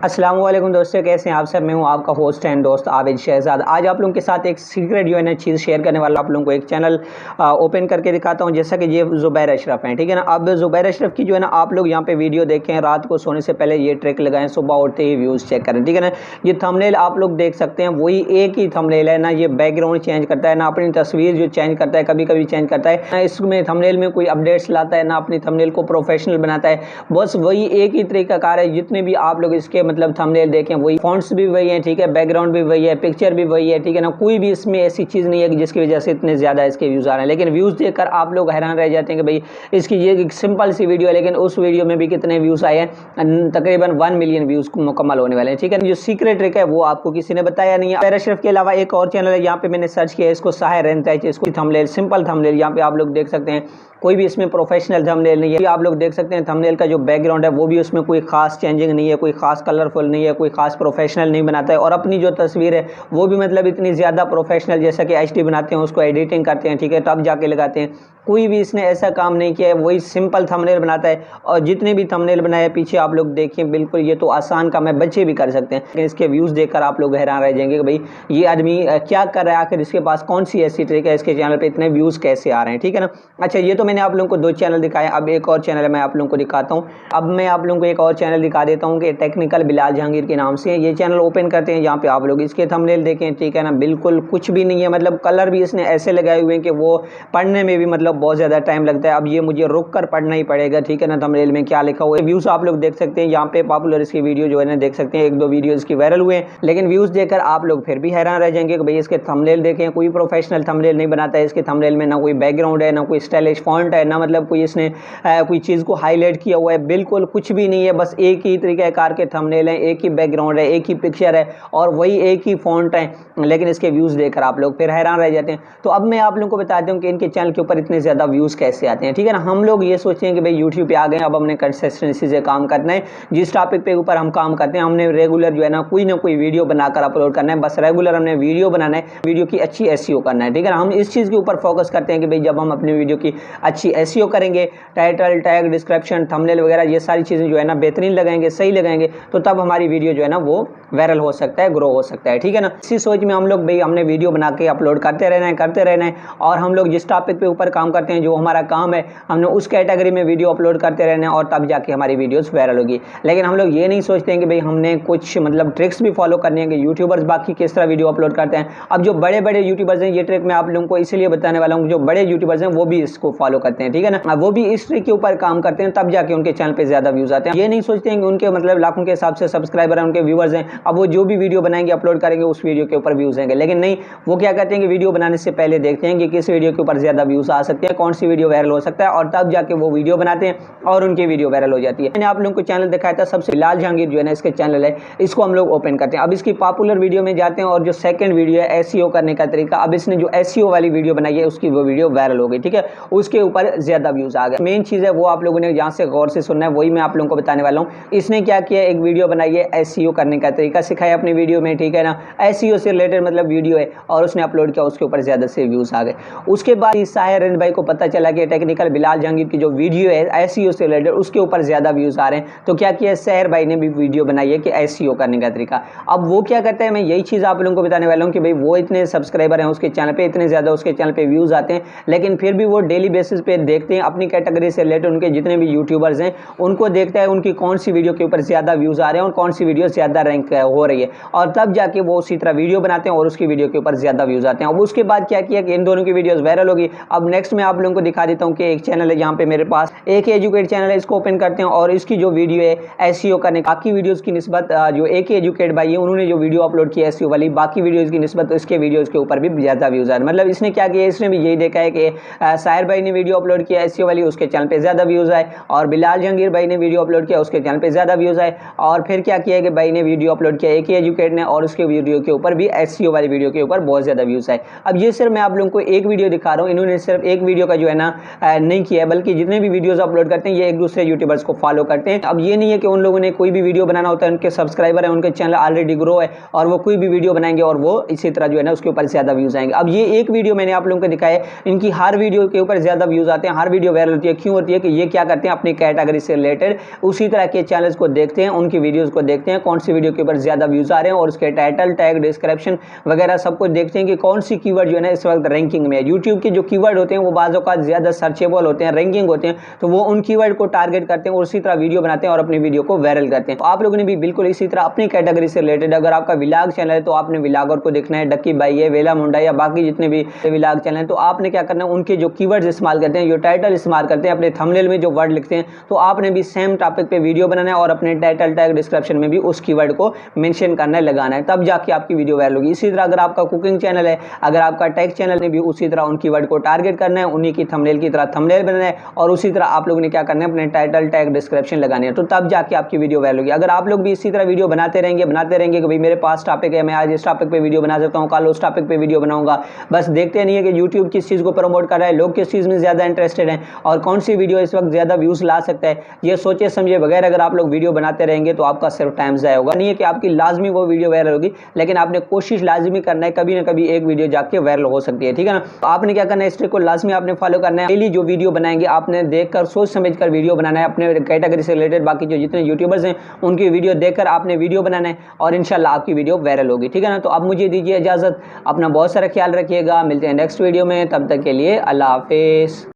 अस्सलाम वालेकुम दोस्तों, कैसे हैं आप सब। मैं हूं आपका होस्ट एंड दोस्त आबिद शहजाद। आज आप लोगों के साथ एक सीक्रेट जो है ना चीज़ शेयर करने वाला। आप लोगों को एक चैनल ओपन करके दिखाता हूं। जैसा कि ये ज़ुबैर अशरफ हैं, ठीक है ना। अब ज़ुबैर अशरफ की जो है ना आप लोग यहां पे वीडियो देखें, रात को सोने से पहले ये ट्रिक लगाएं, सुबह उठते ही व्यूज़ चेक करें, ठीक है ना। ये थंबनेल आप लोग देख सकते हैं, वही एक ही थंबनेल है ना। ये बैकग्राउंड चेंज करता है ना, अपनी तस्वीर जो चेंज करता है, कभी कभी चेंज करता है ना, इसमें थंबनेल में कोई अपडेट्स लाता है ना, अपनी थंबनेल को प्रोफेशनल बनाता है। बस वही एक ही तरीकाकार है। जितने भी आप लोग इसके मतलब थंबनेल देखें, वही फॉन्ट्स भी वही है, ठीक है, बैकग्राउंड भी वही है, पिक्चर भी वही है, ठीक है ना। कोई भी इसमें ऐसी चीज़ नहीं है कि जिसकी वजह से इतने ज़्यादा इसके व्यूज़ आ रहे हैं। लेकिन व्यूज़ देखकर आप लोग हैरान रह जाते हैं कि भाई इसकी ये एक सिंपल सी वीडियो है, लेकिन उस वीडियो में भी कितने व्यूज़ आए हैं। तकरीबन 1 मिलियन व्यूज़ मुकम्मल होने वाले हैं, ठीक है। जो सीक्रेट ट्रिक है वो आपको किसी ने बताया नहीं है। ज़ुबैर अशरफ के अलावा एक और चैनल है, यहाँ पे मैंने सर्च किया, इसको साहिर रेंताइच, इसको थंबनेल सिंपल थंबनेल यहाँ पे आप लोग देख सकते हैं। कोई भी इसमें प्रोफेशनल थंबनेल नहीं है। आप लोग देख सकते हैं थंबनेल का जो बैकग्राउंड है वो भी उसमें कोई खास चेंजिंग नहीं है, कोई खास कलरफुल नहीं है, कोई खास प्रोफेशनल नहीं बनाता है। और अपनी जो तस्वीर है वो भी मतलब इतनी ज़्यादा प्रोफेशनल, जैसा कि एचडी बनाते हैं, उसको एडिटिंग करते हैं, ठीक है, तब जाके लगाते हैं। कोई भी इसने ऐसा काम नहीं किया है, वही सिंपल थंबनेल बनाता है। और जितने भी थंबनेल बनाए पीछे आप लोग देखिए, बिल्कुल ये तो आसान काम है, बच्चे भी कर सकते हैं। लेकिन इसके व्यूज़ देखकर आप लोग हैरान रह जाएंगे कि भाई ये आदमी क्या कर रहा है, आखिर इसके पास कौन सी ऐसी ट्रिक है, इसके चैनल पे इतने व्यूज़ कैसे आ रहे हैं, ठीक है ना। अच्छा, ये तो मैंने आप लोगों को 2 चैनल दिखाए, अब एक और चैनल मैं आप लोगों को दिखाता हूँ। अब मैं आप लोगों को एक और चैनल दिखा देता हूँ कि टेक्निकल बिलाल जहांगीर के नाम से ये चैनल ओपन करते हैं। यहाँ पे आप लोग इसके थंबनेल देखें, ठीक है ना, बिल्कुल कुछ भी नहीं है, मतलब कलर भी इसने ऐसे लगाए हुए हैं कि वो पढ़ने में भी मतलब बहुत ज़्यादा टाइम लगता है। अब ये मुझे रुक कर पढ़ना ही पड़ेगा, ठीक है ना। थंबनेल में क्या लिखा हुआ है, व्यूज़ आप लोग देख सकते हैं। यहाँ पे पॉपुलर इसकी वीडियो जो है ना देख सकते हैं, 1-2 वीडियो इसकी वायरल हुए हैं। लेकिन व्यूज़ देखकर आप लोग फिर भी हैरान रह जाएंगे कि भाई इसके थंबनेल देखें, कोई प्रोफेशनल थंबनेल नहीं बनाता है। इसके थंबनेल में ना कोई बैकग्राउंड है, ना कोई स्टाइलिश फॉन्ट है, ना मतलब कोई इसने कोई चीज़ को हाईलाइट किया हुआ है, बिल्कुल कुछ भी नहीं है। बस एक ही तरीक़ाकार के थंबनेल हैं, एक ही बैकग्राउंड है, एक ही पिक्चर है और वही एक ही फॉन्ट है। लेकिन इसके व्यूज़ देखकर आप लोग फिर हैरान रह जाते हैं। तो अब मैं आप लोगों को बताता हूँ कि इनके चैनल के ऊपर इतने ज़्यादा व्यूज़ कैसे आते हैं, ठीक है ना। हम लोग ये सोचते हैं कि भाई यूट्यूब पे आ गए, अब हमने कंसिस्टेंसी से काम करना है। जिस टॉपिक पे ऊपर हम काम करते हैं, हमने रेगुलर जो है ना कोई वीडियो बनाकर अपलोड करना है। बस रेगुलर हमने वीडियो बनाना है, वीडियो की अच्छी एसईओ करना है, ठीक है ना। हम इस चीज़ के ऊपर फोकस करते हैं कि भाई जब हम अपनी वीडियो की अच्छी एसईओ करेंगे, टाइटल, टैग, डिस्क्रिप्शन, थंबनेल वगैरह ये सारी चीज़ें जो है ना बेहतरीन लगाएंगे, सही लगाएंगे, तो तब हमारी वीडियो जो है ना वो वायरल हो सकता है, ग्रो हो सकता है, ठीक है ना। इसी सोच में हम लोग भाई हमने वीडियो बना के अपलोड करते रहना है। और हम लोग जिस टॉपिक पे ऊपर काम करते हैं, जो हमारा काम है, हमने उस कैटेगरी में वीडियो अपलोड करते रहना है और तब जाके हमारी वीडियोस वायरल होगी। लेकिन हम लोग ये नहीं सोचते हैं कि भाई हमने कुछ मतलब ट्रिक्स भी फॉलो करनी है कि यूट्यूबर्स बाकी किस तरह वीडियो अपलोड करते हैं। अब जो बड़े बड़े यूट्यूबर्स हैं, ये ट्रिक मैं आप लोगों को इसलिए बताने वाला हूँ, जो बड़े यूट्यूबर्स हैं वो भी इसको फॉलो करते हैं, ठीक है ना। वो भी इस ट्रिक के ऊपर काम करते हैं, तब जाके उनके चैनल पे ज़्यादा व्यूज़ आते हैं। ये नहीं सोचते हैं कि उनके मतलब लाखों के हिसाब से सब्सक्राइबर हैं, उनके व्यूवर्स हैं, अब वो जो भी वीडियो बनाएंगे, अपलोड करेंगे, उस वीडियो के ऊपर व्यूज़ आएंगे। लेकिन नहीं, वो क्या करते हैं कि वीडियो बनाने से पहले देखते हैं कि किस वीडियो के ऊपर ज़्यादा व्यूज़ आ सकते हैं, कौन सी वीडियो वायरल हो सकता है, और तब जाके वो वीडियो बनाते हैं और उनकी वीडियो वायरल हो जाती है। मैंने आप लोगों को चैनल दिखाया था सबसे, बिलाल जहांगीर जो है ना इसके चैनल है, इसको हम लोग ओपन करते हैं। अब इसकी पॉपुलर वीडियो में जाते हैं और जो सेकंड वीडियो है एसईओ करने का तरीका, अब इसने जो एसईओ वाली वीडियो बनाई है उसकी वो वीडियो वायरल हो गई, ठीक है, उसके ऊपर ज़्यादा व्यूज़ आ गए। मेन चीज़ है वो आप लोगों ने जहाँ से गौर से सुनना है, वही मैं आप लोगों को बताने वाला हूँ। इसने क्या किया, एक वीडियो बनाई है, एसईओ करने का तरीका सिखाया अपनी वीडियो में, ठीक है ना। एसईओ से रिलेटेड मतलब वीडियो है और उसने अपलोड किया, उसके ऊपर ज़्यादा से व्यूज़ आ गए। उसके बाद साहिर रेंताइच भाई को पता चला कि टेक्निकल बिलाल जहांगीर की जो वीडियो है एसईओ से रिलेटेड, उसके ऊपर ज़्यादा व्यूज़ आ रहे हैं। तो क्या किया, साहिर भाई ने भी वीडियो बनाई है कि एसईओ करने का तरीका। अब वो क्या करता है, मैं यही चीज़ आप लोगों को बताने वाला हूँ कि भाई वो इतने सब्सक्राइबर हैं उसके चैनल पे, इतने ज़्यादा उसके चैनल पे व्यूज़ आते हैं, लेकिन फिर भी वो डेली बेसिस पे देखते हैं अपनी कैटेगरी से रिलेटेड उनके जितने भी यूट्यूबर्स हैं, उनको देखता है उनकी कौन सी वीडियो के ऊपर ज़्यादा व्यूज़ आ रहे हैं और कौन सी वीडियो ज़्यादा रैंक हो रही है, और तब जाके वो उसी तरह वीडियो बनाते हैं और उसकी वीडियो के ऊपर ज़्यादा व्यूज़ आते हैं। अब उसके बाद क्या किया कि इन दोनों की वीडियोज़ वायरल होगी। अब नेक्स्ट मैं आप लोगों को दिखा देता हूँ कि एक चैनल है यहाँ पे मेरे पास, एक एजुकेट चैनल है, इसको ओपन करते हैं और इसकी जो वीडियो है एसईओ करने, बाकी वीडियोज़ की निस्बत जो एक एजुकेट भाई है उन्होंने जो वीडियो अपलोड किया एसईओ वाली, बाकी वीडियोज़ की निस्बत इसके वीडियोज़ के ऊपर भी ज़्यादा व्यूज़ आए। मतलब इसने क्या किया, इसने भी यही देखा है कि साहिर भाई ने वीडियो अपलोड किया एसईओ वाली, उसके चैनल पे ज़्यादा व्यूज़ आए, और बिलाल जहांगीर भाई ने वीडियो अपलोड किया, उसके चैनल पे ज़्यादा व्यूज़ आए। और फिर क्या किया कि भाई ने वीडियो अपलोड किया एक ही एजुकेट ने, और उसके वीडियो के ऊपर भी एसईओ वाली वीडियो के ऊपर बहुत ज़्यादा व्यूज़ आए। अब ये सिर्फ मैं आप लोगों को एक वीडियो दिखा रहा हूँ, इन्होंने सिर्फ एक वीडियो का जो है ना नहीं किया है, बल्कि जितने भी वीडियोस अपलोड करते हैं ये एक दूसरे यूट्यूबर्स को फॉलो करते हैं। अब ये नहीं है कि उन लोगों ने कोई भी वीडियो बनाना होता है, उनके सब्सक्राइबर है, उनके चैनल ऑलरेडी ग्रो है और वो कोई भी वीडियो बनाएंगे और वो इसी तरह जो है ना उसके ऊपर ज़्यादा व्यूज़ आएंगे। अब ये एक वीडियो मैंने आप लोगों को दिखाया है, इनकी हर वीडियो के ऊपर ज़्यादा व्यूज़ आते हैं, हर वीडियो वायरल होती है। क्यों होती है कि ये क्या करते हैं, अपनी कैटेगरी से रिलेटेड उसी तरह के चैनल्स को देखते हैं, उनकी वीडियोज़ को देखते हैं, कौन सी वीडियो के ऊपर ज़्यादा व्यूज़ आ रहे हैं और उसके टाइटल, टैग, डिस्क्रिप्शन वगैरह सब कुछ देखते हैं कि कौन सी कीवर्ड जो है ना इस वक्त रैंकिंग में है। यूट्यूब के जो कीवर्ड होते हैं वो बाज़ औक़ात ज़्यादा सर्चेबल होते हैं, रैंकिंग होते हैं, तो वो उन कीवर्ड को टारगेट करते हैं और उसी तरह वीडियो बनाते हैं और अपनी वीडियो को वायरल करते हैं। तो आप लोगों ने भी बिल्कुल इसी तरह अपनी कैटेगरी से रिलेटेड, अगर आपका व्लॉग चैनल है तो आपने व्लॉगर को देखना है, डक्की भाई है, वेला मुंडा या बाकी जितने भी व्लॉग चैनल हैं, तो आपने क्या करना है, उनके जो कीवर्ड्स इस्तेमाल करते हैं, जो टाइटल इस्तेमाल करते हैं, अपने थंबनेल में जो वर्ड लिखते हैं, तो आपने भी सेम टॉपिक पे वीडियो बनाना है और अपने टाइटल, टैग, डिस्क्रिप्शन में भी उस कीवर्ड को मेंशन करना है, लगाना है, तब जाके आपकी वीडियो वायरल होगी। इसी तरह अगर आपका कुकिंग चैनल है, अगर आपका टेक चैनल है, भी उसी तरह उन कीवर्ड को टारगेट करना है, उन्हीं की थंबनेल की तरह थंबनेल बनाना है और उसी तरह आप लोगों ने क्या करना है, अपने टाइटल, टैग, डिस्क्रिप्शन लगाने हैं, तो तब जाके आपकी वीडियो वायरल होगी। अगर आप लोग भी इसी तरह वीडियो बनाते रहेंगे कि भाई मेरे पास टॉपिक है, मैं आज इस टॉपिक पे वीडियो बना सकता हूँ, कल उस टॉपिक पे वीडियो बनाऊंगा, बस देखते नहीं है कि यूट्यूब किस चीज़ को प्रमोट कर रहा है, लोग किस चीज़ में ज़्यादा इंटरेस्टेड हैं और कौन सी वीडियो इस वक्त ज़्यादा व्यूज़ ला सकता है, ये सोचे समझे बगैर अगर आप लोग वीडियो बनाते रहेंगे तो आपका सिर्फ टाइम ज़ाया होगा। नहीं है कि आपकी लाजमी वो वीडियो वायरल होगी, लेकिन आपने कोशिश लाजमी करना है, कभी ना कभी एक वीडियो जाके वायरल हो सकती है, ठीक है ना। तो आपने क्या करना है, इस ट्रिक को लाजमी आपने फॉलो करना है। डेली जो वीडियो बनाएंगे आपने देखकर सोच समझ कर वीडियो बनाना है, अपने कैटेगरी से रिलेटेड बाकी जो जितने यूट्यूबर्स हैं उनकी वीडियो देखकर आपने वीडियो बनाना है और इंशाल्लाह आपकी वीडियो वायरल होगी, ठीक है ना। तो अब मुझे दीजिए इजाज़त, अपना बहुत सारा ख्याल रखिएगा, मिलते हैं नेक्स्ट वीडियो में, तब तक के लिए अल्लाह हाफिज़।